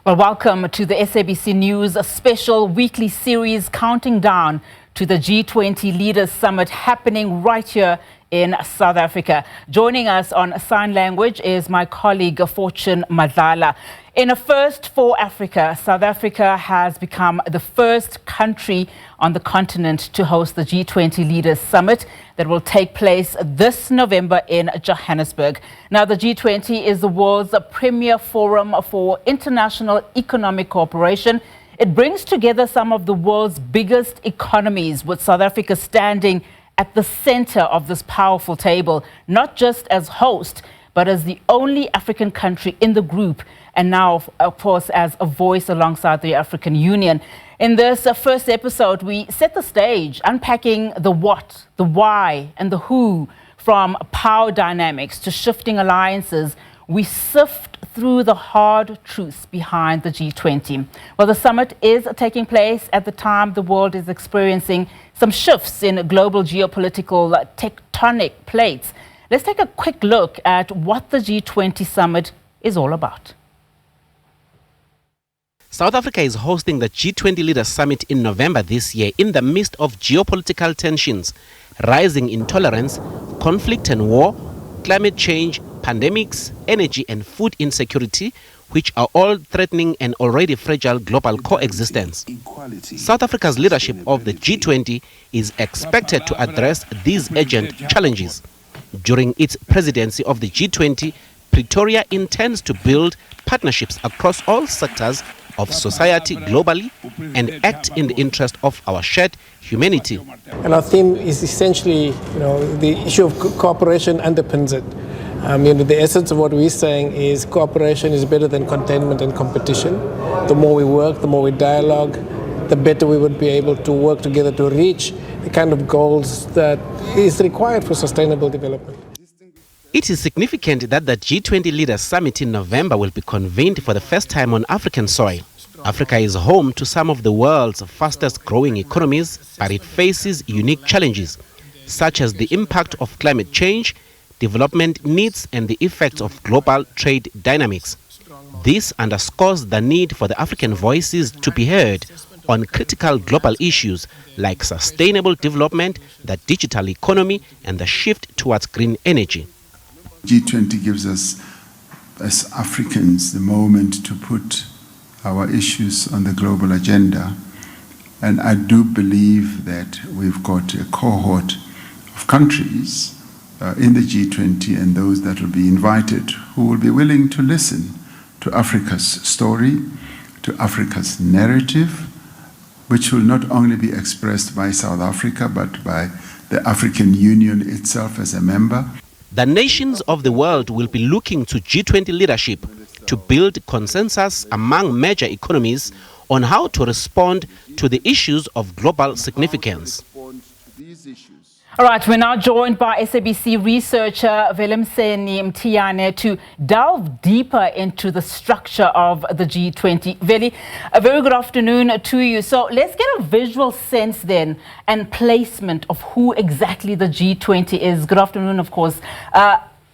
Well, welcome to the SABC News, a special weekly series counting down to the G20 Leaders Summit happening right here in South Africa. Joining us on sign language is my colleague Fortune Madlala. In a first for Africa, South Africa has become the first country on the continent to host the G20 Leaders Summit that will take place this November in Johannesburg. Now, the G20 is the world's premier forum for international economic cooperation. It brings together some of the world's biggest economies, with South Africa standing at the center of this powerful table, not just as host, but as the only African country in the group, and now, of course, as a voice alongside the African Union. In this first episode, we set the stage, unpacking the what, the why, and the who, from power dynamics to shifting alliances. We sift through the hard truths behind the G20. Well, the summit is taking place at the time the world is experiencing some shifts in global geopolitical tectonic plates. Let's take a quick look at what the G20 summit is all about. South Africa is hosting the G20 Leaders Summit in November this year in the midst of geopolitical tensions, rising intolerance, conflict and war, climate change, pandemics, energy and food insecurity, which are all threatening an already fragile global coexistence. South Africa's leadership of the G20 is expected to address these urgent challenges. During its presidency of the G20, Pretoria intends to build partnerships across all sectors of society globally and act in the interest of our shared humanity. And our theme is essentially, the issue of cooperation underpins it. The essence of what we're saying is cooperation is better than containment and competition. The more we work, the more we dialogue, the better we would be able to work together to reach the kind of goals that is required for sustainable development. It is significant that the G20 Leaders Summit in November will be convened for the first time on African soil. Africa is home to some of the world's fastest growing economies, but it faces unique challenges, such as the impact of climate change, development needs and the effects of global trade dynamics. This underscores the need for the African voices to be heard on critical global issues like sustainable development, the digital economy and the shift towards green energy. G20 gives us, as Africans, the moment to put our issues on the global agenda. And I do believe that we've got a cohort of countries in the G20 and those that will be invited who will be willing to listen to Africa's story, to Africa's narrative, which will not only be expressed by South Africa, but by the African Union itself as a member. The nations of the world will be looking to G20 leadership to build consensus among major economies on how to respond to the issues of global significance. All right, we're now joined by SABC researcher Velimseni Mtiane to delve deeper into the structure of the G20. Veli, a very good afternoon to you. So let's get a visual sense then and placement of who exactly the G20 is. Good afternoon, of course.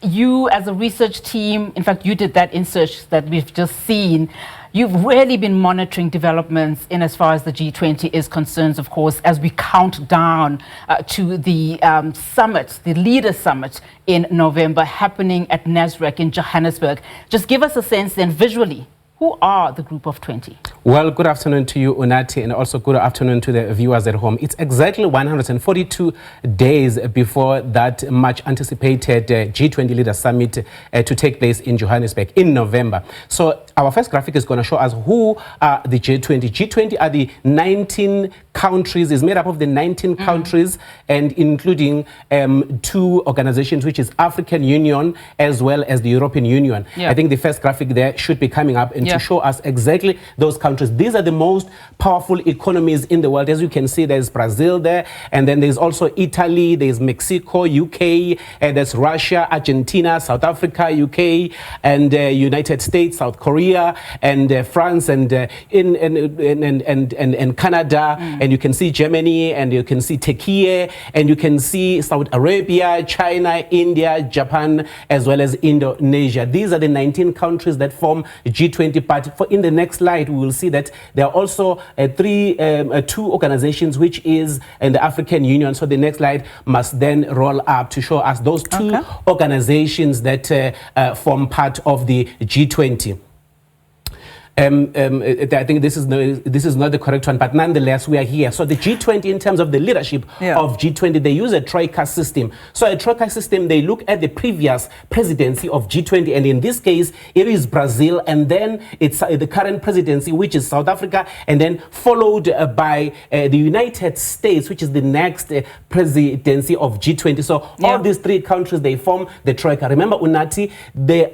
You as a research team, in fact, you did that research that we've just seen. You've really been monitoring developments in as far as the G20 is concerned, of course, as we count down to the summit, the Leaders Summit in November, happening at Nasrec in Johannesburg. Just give us a sense then visually, who are the group of 20? Well, good afternoon to you, Unati, and also good afternoon to the viewers at home. It's exactly 142 days before that much anticipated G20 Leaders Summit to take place in Johannesburg in November. So our first graphic is going to show us who are the G20. G20 are the 19 countries, is made up of the 19 countries, and including two organizations, which is African Union as well as the European Union. I think the first graphic there should be coming up and to show us exactly those countries countries. These are the most powerful economies in the world. As you can see, there's Brazil there, and then there's also Italy, there's Mexico, UK, and there's Russia, Argentina, South Africa, UK, and United States, South Korea, and France, and Canada, and you can see Germany, and you can see Turkey, and you can see Saudi Arabia, China, India, Japan, as well as Indonesia. These are the 19 countries that form G20. But in the next slide, we will see that there are also two organizations, which is in the African Union. So the next slide must then roll up to show us those two organizations that form part of the G20. I think this is not the correct one, but nonetheless, we are here. So the G20, in terms of the leadership of G20, they use a troika system. So a troika system, they look at the previous presidency of G20, and in this case, it is Brazil, and then it's the current presidency, which is South Africa, and then followed by the United States, which is the next presidency of G20. So all these three countries, they form the troika. Remember, Unati, there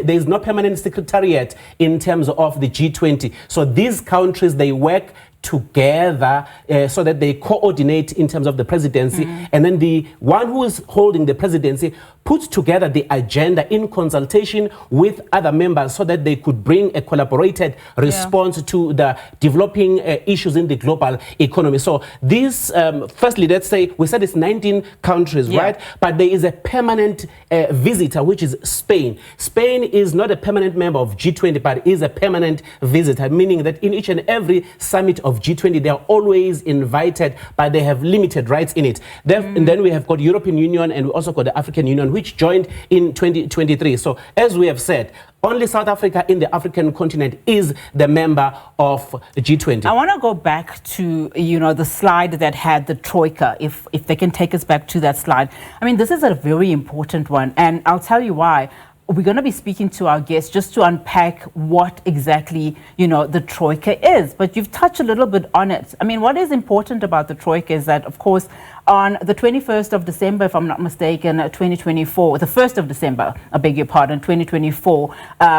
is no permanent secretariat in terms of the G20. So these countries, they work together so that they coordinate in terms of the presidency, and then the one who is holding the presidency puts together the agenda in consultation with other members so that they could bring a collaborated response to the developing issues in the global economy. So this, firstly, let's say, we said it's 19 countries, right? But there is a permanent visitor, which is Spain. Spain is not a permanent member of G20, but is a permanent visitor, meaning that in each and every summit of G20, they are always invited, but they have limited rights in it. And then we have got European Union, and we also got the African Union, which joined in 2023. So as we have said, only South Africa in the African continent is the member of G20. I want to go back to, the slide that had the troika, if they can take us back to that slide. I mean, this is a very important one, and I'll tell you why. We're going to be speaking to our guests just to unpack what exactly, the troika is. But you've touched a little bit on it. I mean, what is important about the troika is that, of course, on the 21st of December, if I'm not mistaken, 2024, the 1st of December, I beg your pardon, 2024,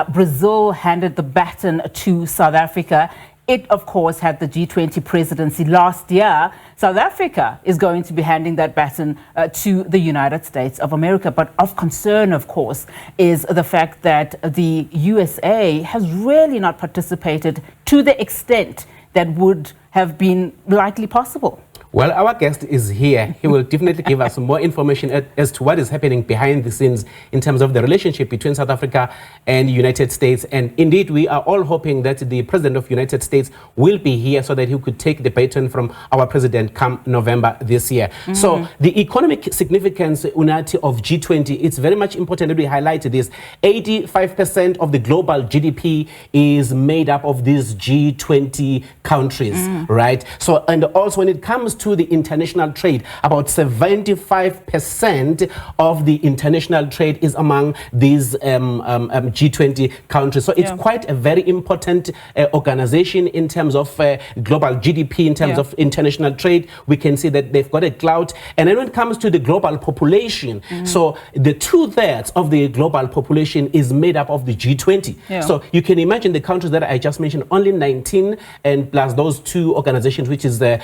Brazil handed the baton to South Africa. It, of course, had the G20 presidency last year. South Africa is going to be handing that baton to the United States of America. But of concern, of course, is the fact that the USA has really not participated to the extent that would have been likely possible. Well, our guest is here. He will definitely give us more information as to what is happening behind the scenes in terms of the relationship between South Africa and the United States. And indeed, we are all hoping that the President of the United States will be here so that he could take the baton from our President come November this year. So the economic significance, Unati, of G20, it's very much important that we highlight this. 85% of the global GDP is made up of these G20 countries, right? So, and also when it comes to the international trade, about 75% of the international trade is among these G20 countries. So it's quite a very important organization in terms of global GDP, in terms of international trade. We can see that they've got a clout. And then when it comes to the global population, so the 2/3 of the global population is made up of the G20. So you can imagine the countries that I just mentioned, only 19, and plus those two organizations, which is the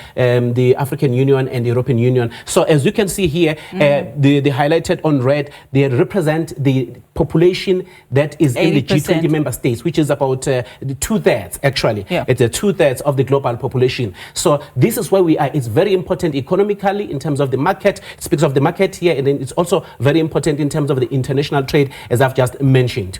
African Union and the European Union. So as you can see here, the highlighted on red, they represent the population that is in the G20 member states, which is about the 2/3 actually. It's 2/3 of the global population. So this is where we are. It's very important economically in terms of the market. It speaks of the market here, and then it's also very important in terms of the international trade, as I've just mentioned.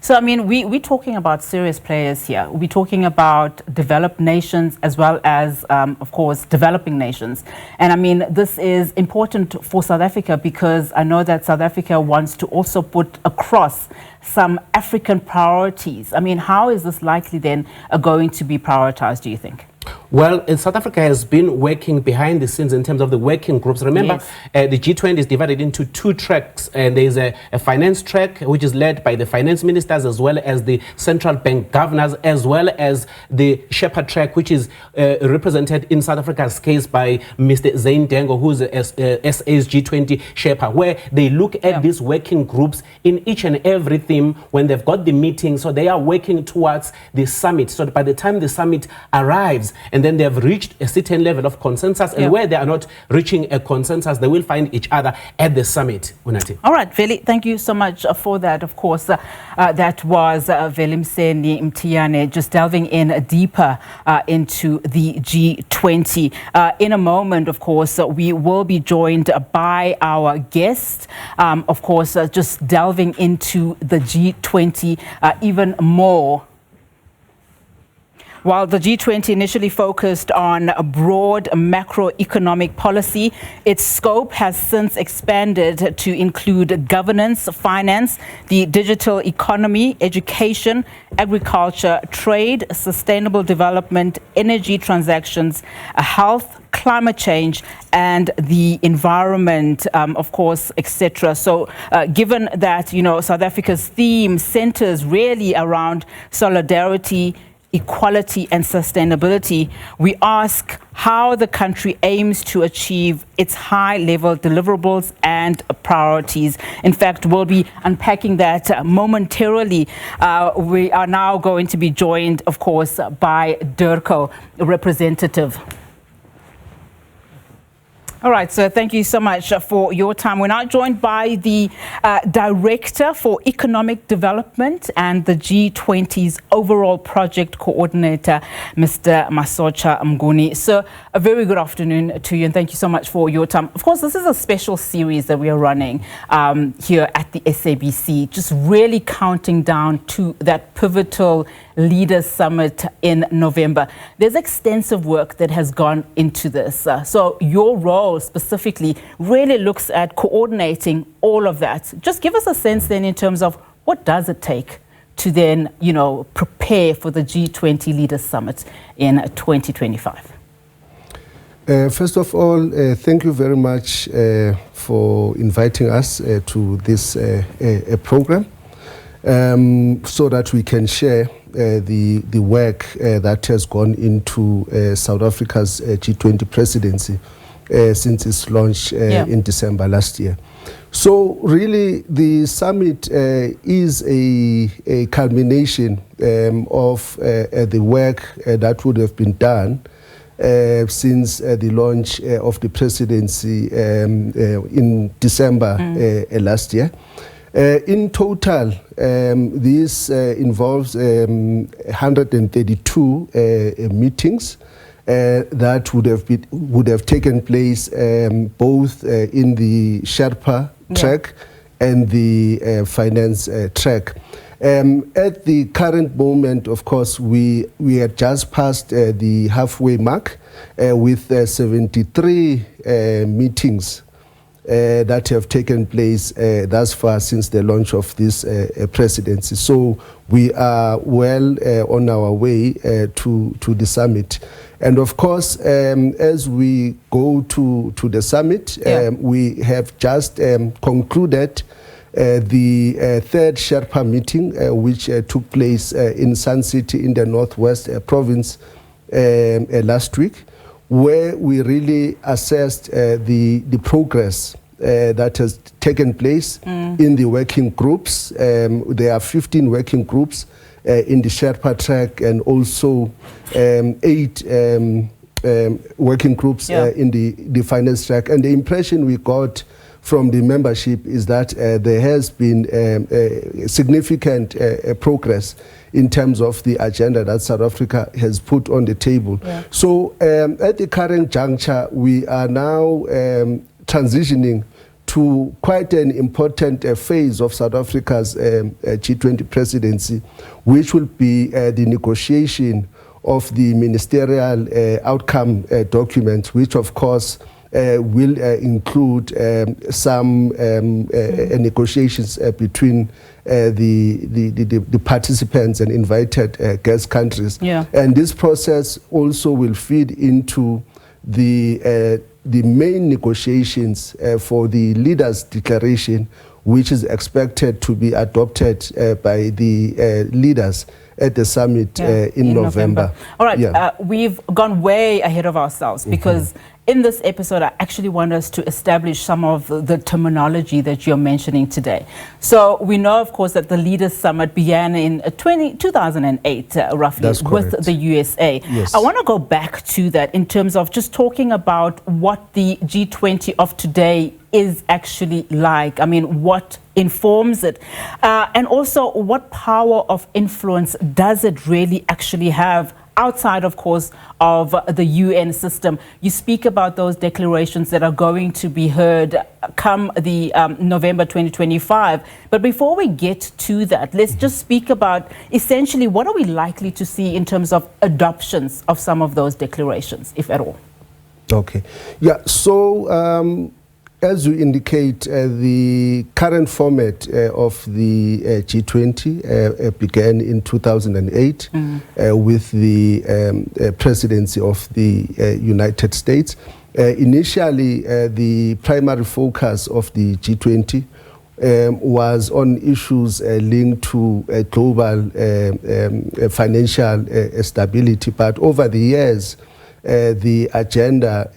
So I mean, we're talking about serious players here. We're talking about developed nations as well as, of course, developing nations. And I mean, this is important for South Africa because I know that South Africa wants to also put across some African priorities. I mean, how is this likely then going to be prioritized, do you think? Well, South Africa has been working behind the scenes in terms of the working groups. Remember, the G20 is divided into two tracks, and there is a finance track, which is led by the finance ministers, as well as the central bank governors, as well as the Shepherd track, which is represented in South Africa's case by Mr. Zain Dengo, who's SA's G20 Sherpa, where they look at these working groups in each and every theme when they've got the meeting. So they are working towards the summit. So by the time the summit arrives, and then they have reached a certain level of consensus, and where they are not reaching a consensus, they will find each other at the summit. Unati. All right, Veli, thank you so much for that. Of course, that was Velimseni Mtiane just delving in deeper into the G20. In a moment, of course, we will be joined by our guest, of course, just delving into the G20 even more. While the G20 initially focused on a broad macroeconomic policy, its scope has since expanded to include governance, finance, the digital economy, education, agriculture, trade, sustainable development, energy transactions, health, climate change, and the environment, of course, etc. So given that, South Africa's theme centers really around solidarity, equality and sustainability, we ask how the country aims to achieve its high-level deliverables and priorities. In fact, we'll be unpacking that momentarily. We are now going to be joined, of course, by DIRCO representative. All right, so thank you so much for your time. We're now joined by the Director for Economic Development and the G20's overall project coordinator, Mr. Masocha Mnguni. So a very good afternoon to you, and thank you so much for your time. Of course, this is a special series that we are running here at the SABC, just really counting down to that pivotal Leaders Summit in November. There's extensive work that has gone into this. So your role specifically really looks at coordinating all of that. Just give us a sense then in terms of what does it take to then, prepare for the G20 Leaders Summit in 2025? First of all, thank you very much for inviting us to this program so that we can share the work that has gone into South Africa's G20 presidency since its launch in December last year. So really the summit is a culmination of the work that would have been done since the launch of the presidency in December last year. In total, this involves 132 meetings that would have taken place both in the Sherpa track and the finance track. At the current moment, of course, we had just passed the halfway mark with 73 meetings that have taken place thus far since the launch of this presidency. So we are well on our way to the summit. And of course, as we go to the summit, we have just concluded the third Sherpa meeting, which took place in Sun City in the Northwest Province last week, where we really assessed the progress that has taken place in the working groups. There are 15 working groups in the Sherpa track and also 8 working groups in the finance track. And the impression we got from the membership is that there has been significant progress in terms of the agenda that South Africa has put on the table. So at the current juncture, we are now transitioning to quite an important phase of South Africa's G20 presidency, which will be the negotiation of the ministerial outcome document, which of course will include some negotiations between the participants and invited guest countries. Yeah. And this process also will feed into the main negotiations for the Leaders Declaration, which is expected to be adopted by the leaders at the summit in November. All right, we've gone way ahead of ourselves because in this episode, I actually want us to establish some of the terminology that you're mentioning today. So we know, of course, that the Leaders Summit began in 2008, roughly, with the USA. Yes. I want to go back to that in terms of just talking about what the G20 of today is actually like. I mean, what informs it? And also, what power of influence does it really actually have outside, of course, of the UN system? You speak about those declarations that are going to be heard come the November 2025. But before we get to that, let's just speak about essentially what are we likely to see in terms of adoptions of some of those declarations, if at all? Okay. Yeah, so as you indicate, the current format of the G20 began in 2008 with the presidency of the United States. Initially, the primary focus of the G20 was on issues linked to global financial stability, but over the years, the agenda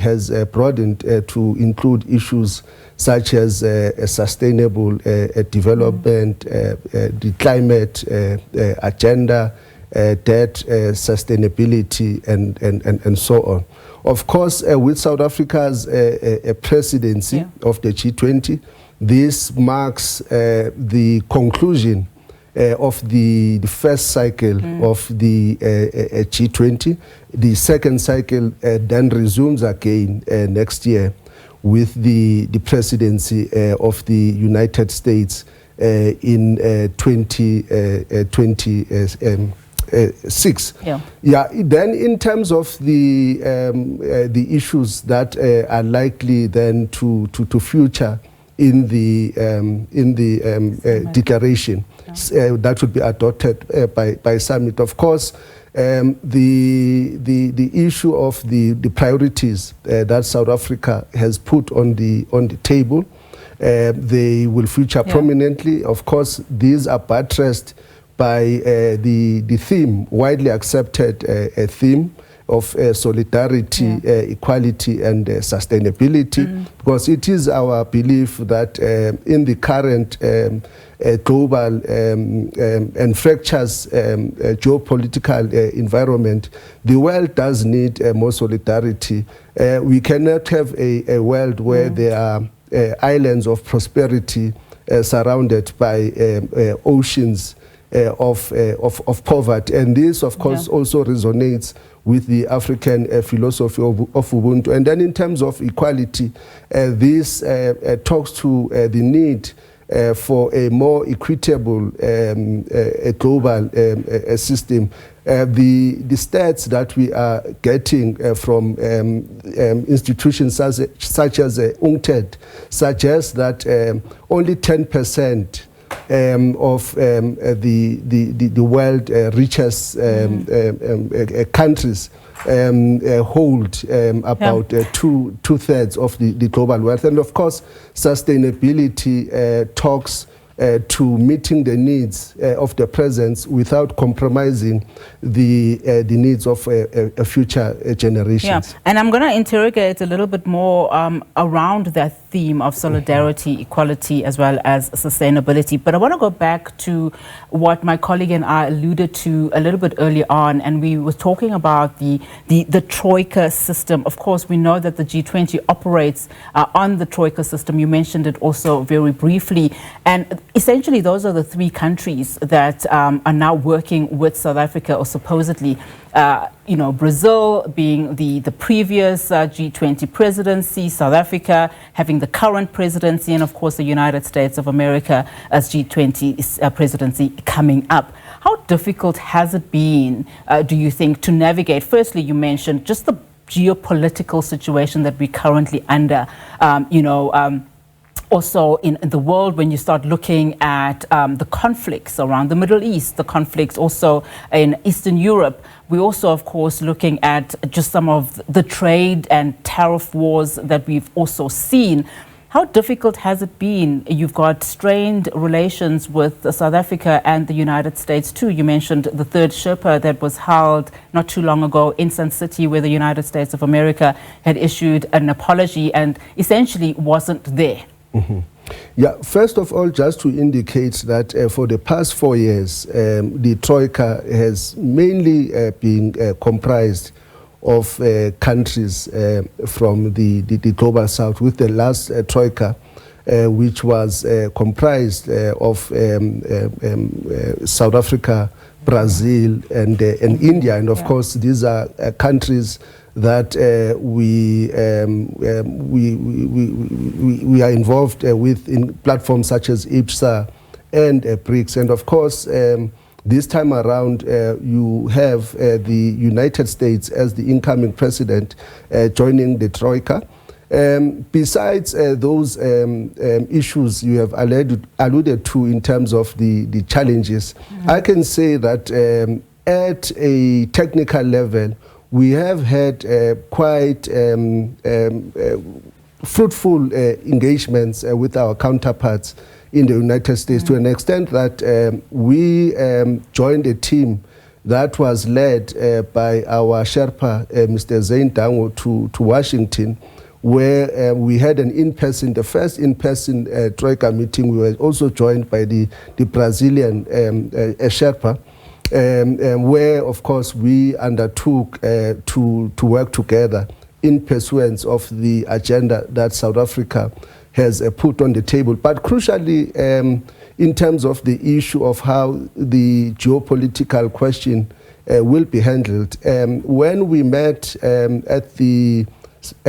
has broadened to include issues such as sustainable development, the climate agenda, debt sustainability, and so on. Of course, with South Africa's presidency of the G20, this marks the conclusion of the first cycle of the G20. The second cycle then resumes again next year with the presidency of the United States in 2026. Then in terms of the issues that are likely then to future in the declaration that would be adopted by summit. Of course, the issue of the priorities that South Africa has put on the table, they will feature prominently. Of course, these are buttressed by the theme, widely accepted theme of solidarity, equality, and sustainability, because it is our belief that in the current global and fractious geopolitical environment, the world does need more solidarity. We cannot have a world where there are islands of prosperity surrounded by oceans of poverty. And this, of course, also resonates with the African philosophy of Ubuntu. And then in terms of equality, this talks to the need for a more equitable global system. The stats that we are getting from institutions such as UNCTAD suggest that only 10% of the world richest countries hold about two-thirds of the global wealth. And of course, sustainability talks to meeting the needs of the present without compromising the needs of future generations. And I'm going to interrogate a little bit more around that theme of solidarity, equality, as well as sustainability. But I want to go back to what my colleague and I alluded to a little bit earlier on, and we were talking about the Troika system. Of course, we know that the G20 operates on the Troika system. You mentioned it also very briefly. And essentially, those are the three countries that are now working with South Africa, or supposedly, Brazil being the previous G20 presidency, South Africa having the current presidency, and of course the United States of America as G20 presidency coming up. How difficult has it been, do you think, to navigate? Firstly, you mentioned just the geopolitical situation that we're currently under, also in the world, when you start looking at the conflicts around the Middle East, the conflicts also in Eastern Europe, we're also, of course, looking at just some of the trade and tariff wars that we've also seen. How difficult has it been? You've got strained relations with South Africa and the United States too. You mentioned the third Sherpa that was held not too long ago in Sun City, where the United States of America had issued an apology and essentially wasn't there. Mm-hmm. Yeah, first of all, just to indicate that for the past 4 years, the Troika has mainly been comprised of countries from the Global South, with the last Troika, which was comprised of South Africa, Brazil, and India. And of course, these are countries that we are involved with in platforms such as IPSA and BRICS. And of course, this time around, you have the United States as the incoming president joining the Troika. Besides those issues you have alluded to in terms of the challenges, I can say that at a technical level, we have had quite fruitful engagements with our counterparts in the United States, to an extent that we joined a team that was led by our Sherpa, Mr. Zain Dango, to Washington, where we had the first in-person Troika meeting. We were also joined by the Brazilian Sherpa, where, of course, we undertook to work together in pursuance of the agenda that South Africa has put on the table. But crucially, in terms of the issue of how the geopolitical question will be handled, when we met at the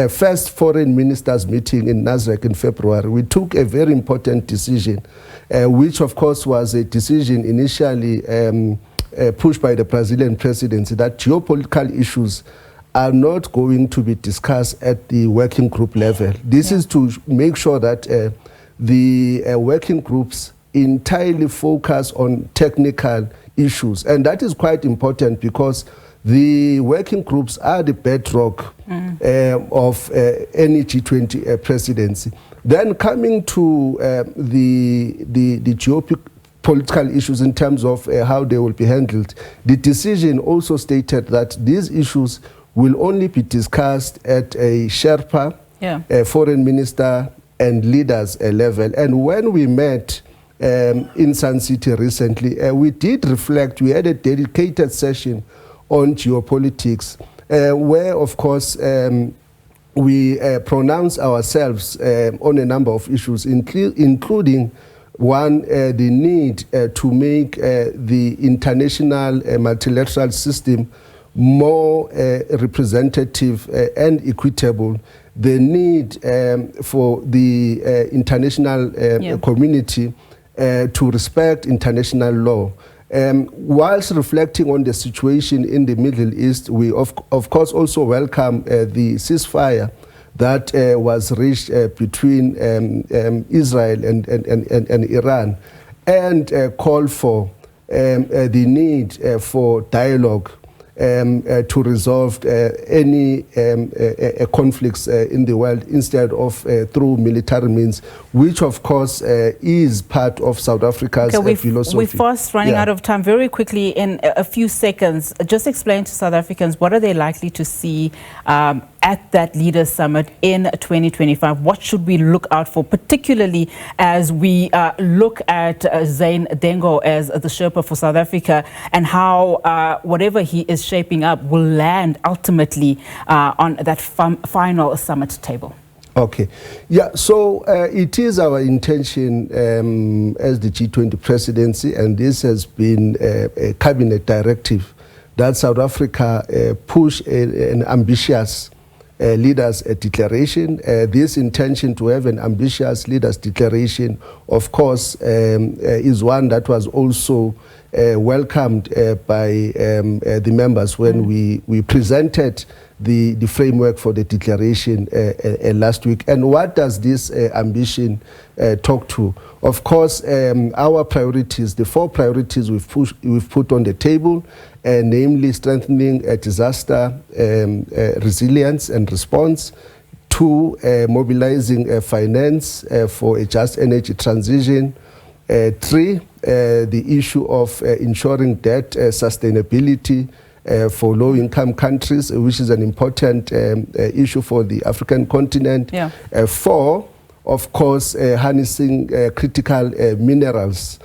first foreign ministers meeting in Nasrec in February, we took a very important decision, which of course was a decision initially pushed by the Brazilian presidency, that geopolitical issues are not going to be discussed at the working group level. This is to make sure that the working groups entirely focus on technical issues. And that is quite important, because the working groups are the bedrock of any G20 presidency. Then coming to the geopolitical issues in terms of how they will be handled, the decision also stated that these issues will only be discussed at a Sherpa, a foreign minister, and leaders level. And when we met in Sun City recently, we did reflect. We had a dedicated session on geopolitics, where, of course, we pronounced ourselves on a number of issues, including one, the need to make the international multilateral system more representative and equitable, the need for the international community to respect international law. Whilst reflecting on the situation in the Middle East, we of course also welcome the ceasefire that was reached between Israel and Iran, and call for the need for dialogue to resolve any conflicts in the world, instead of through military means, which of course is part of South Africa's philosophy. We're fast running out of time. Very quickly, in a few seconds, just explain to South Africans, what are they likely to see at that Leaders Summit in 2025? What should we look out for, particularly as we look at Zain Dango as the Sherpa for South Africa, and how whatever he is shaping up will land ultimately on that final summit table? Okay. Yeah, so it is our intention as the G20 presidency, and this has been a cabinet directive, that South Africa push an ambitious leaders declaration. This intention to have an ambitious leaders declaration, of course, is one that was also welcomed by the members when we presented the framework for the declaration last week. And what does this ambition talk to? Of course, our priorities, the 4 priorities we've put on the table, namely strengthening disaster resilience and response, 2, mobilizing finance for a just energy transition, 3, the issue of ensuring debt sustainability for low-income countries, which is an important issue for the African continent. 4, of course, harnessing critical minerals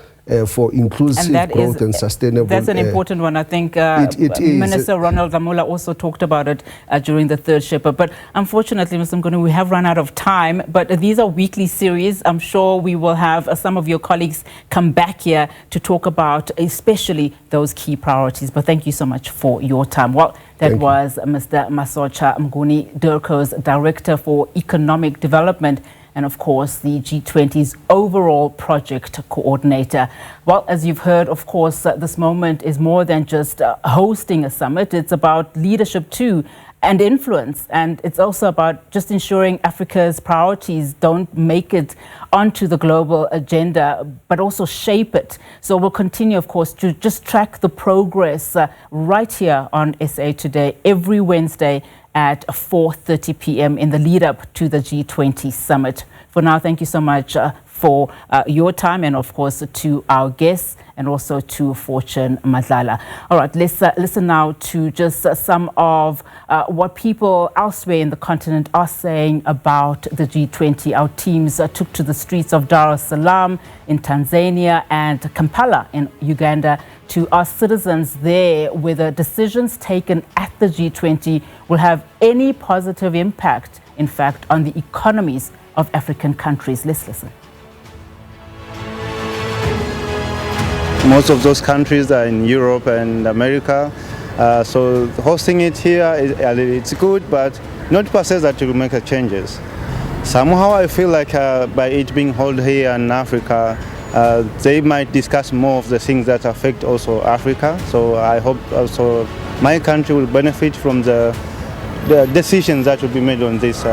for inclusive growth and sustainable. That's an important one. I think Minister Ronald Lamola also talked about it during the 3rd Sherpa. But unfortunately, Mr. Mnguni, we have run out of time. But these are weekly series. I'm sure we will have some of your colleagues come back here to talk about especially those key priorities. But thank you so much for your time. Well, that was Mr. Masocha Mnguni Durko's Director for Economic Development, and of course the G20's overall project coordinator. Well, as you've heard, of course, this moment is more than just hosting a summit. It's about leadership too, and influence. And it's also about just ensuring Africa's priorities don't make it onto the global agenda, but also shape it. So we'll continue, of course, to just track the progress right here on SA Today every Wednesday at 4:30 p.m. in the lead up to the G20 Summit. For now, thank you so much for your time, and of course to our guests, and also to Fortune Madlala. All right, let's listen now to just some of what people elsewhere in the continent are saying about the G20. Our teams took to the streets of Dar es Salaam in Tanzania and Kampala in Uganda to ask citizens there whether decisions taken at the G20 will have any positive impact, in fact, on the economies of African countries. Let's listen. Most of those countries are in Europe and America, so hosting it here, it's good, but not per se that it will make changes. Somehow I feel like by it being held here in Africa, they might discuss more of the things that affect also Africa. So I hope also my country will benefit from the decisions that will be made on this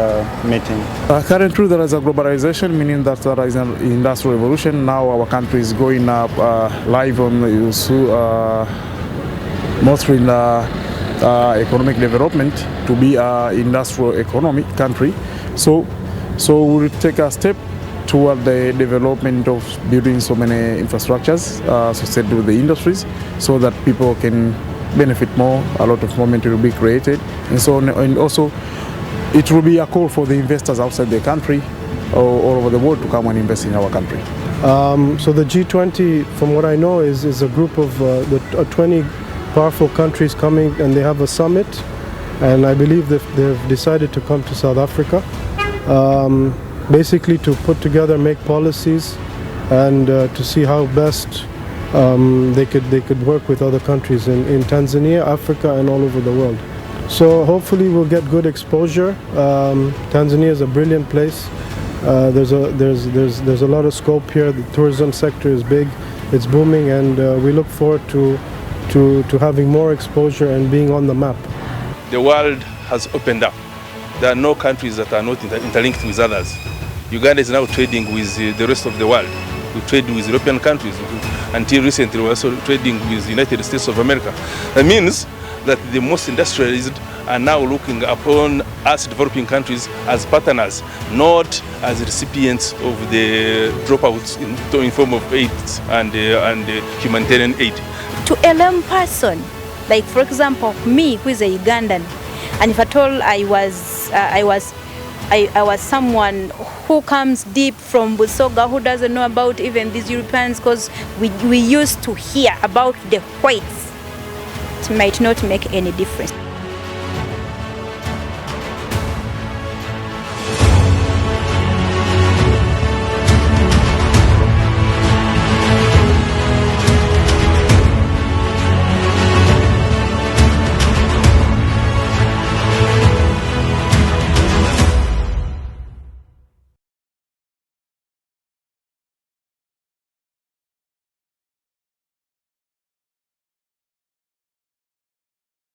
meeting. Currently there is a globalization, meaning that there is an industrial revolution. Now our country is going up live on mostly in economic development to be an industrial economic country. So we'll take a step toward the development of building so many infrastructures associated with the industries, so that people can benefit more, a lot of momentum will be created, and so on. And also it will be a call for the investors outside the country or all over the world to come and invest in our country. So the G20, from what I know, is a group of 20 powerful countries coming, and they have a summit, and I believe they've decided to come to South Africa, basically to put together, make policies, and to see how best they could work with other countries in Tanzania, Africa, and all over the world. So hopefully we'll get good exposure. Tanzania is a brilliant place. There's a lot of scope here. The tourism sector is big, it's booming, and we look forward to having more exposure and being on the map. The world has opened up. There are no countries that are not interlinked with others. Uganda is now trading with the rest of the world. We trade with European countries. Until recently, we were also trading with the United States of America. That means that the most industrialized are now looking upon us developing countries as partners, not as recipients of the dropouts in form of aid and humanitarian aid. To a lame person, like for example me, who is a Ugandan, and if at all I was someone who comes deep from Busoga, who doesn't know about even these Europeans, because we used to hear about the whites, it might not make any difference.